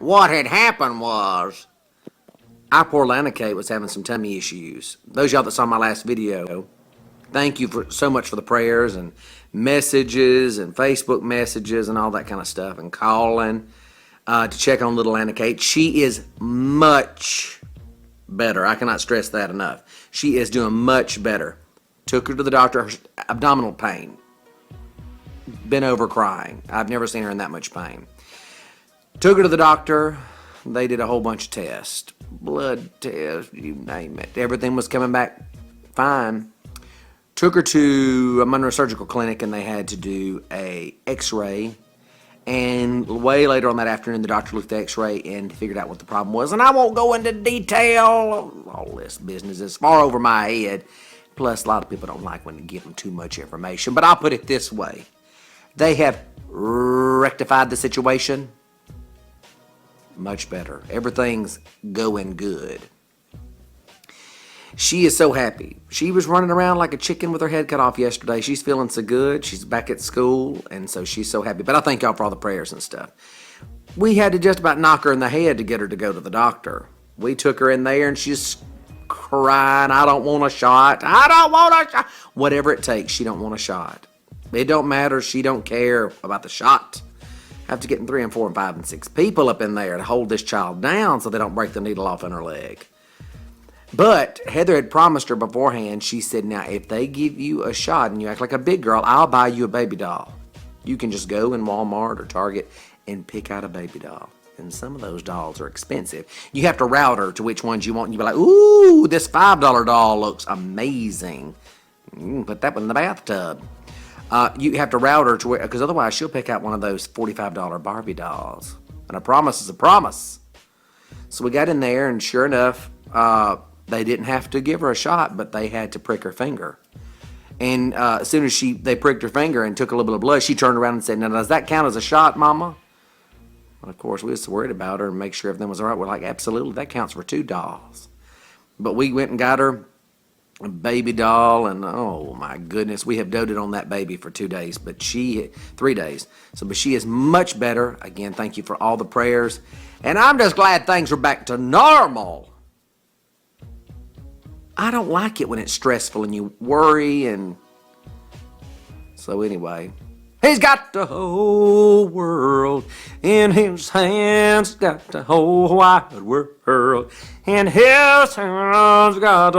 What had happened was our poor Lana Kate was having some tummy issues. Those of y'all that saw my last video, thank you so much for the prayers and messages and Facebook messages and all that kind of stuff and calling to check on little Lana Kate. She is much better. I cannot stress that enough. She is doing much better. Took her to the doctor, her abdominal pain. Been over crying. I've never seen her in that much pain. Took her to the doctor. They did a whole bunch of tests. Blood tests, you name it. Everything was coming back fine. Took her to a Monroe Surgical Clinic and they had to do a x-ray. And way later on that afternoon, the doctor looked at the x-ray and figured out what the problem was. And I won't go into detail. All this business is far over my head. Plus, a lot of people don't like when you give them too much information. But I'll put it this way. They have rectified the situation. Much better. Everything's going good. She is so happy. She was running around like a chicken with her head cut off yesterday. She's feeling so good. She's back at school, and so she's so happy. But I thank y'all for all the prayers and stuff. We had to just about knock her in the head to get her to go to the doctor. We took her in there, and she's crying, I don't want a shot. I don't want a shot. Whatever it takes, she don't want a shot. It don't matter. She don't care about the shot. After getting 3 and 4 and 5 and 6 people up in there to hold this child down so they don't break the needle off in her leg. But Heather had promised her beforehand. She said, now, if they give you a shot and you act like a big girl, I'll buy you a baby doll. You can just go in Walmart or Target and pick out a baby doll. And some of those dolls are expensive. You have to route her to which ones you want. And you be like, ooh, this $5 doll looks amazing. You can put that one in the bathtub. You have to route her to where, because otherwise she'll pick out one of those $45 Barbie dolls. And a promise is a promise. So we got in there, and sure enough, they didn't have to give her a shot, but they had to prick her finger. And as soon as they pricked her finger and took a little bit of blood, she turned around and said, now, does that count as a shot, Mama? And of course, we was worried about her and make sure everything was all right. We're like, absolutely, that counts for 2 dolls. But we went and got her a baby doll, and oh my goodness, we have doted on that baby for 2 days, 3 days. But she is much better. Again, thank you for all the prayers. And I'm just glad things are back to normal. I don't like it when it's stressful and you worry, and so anyway. He's got the whole world in his hands, got the whole wide world in his hands, got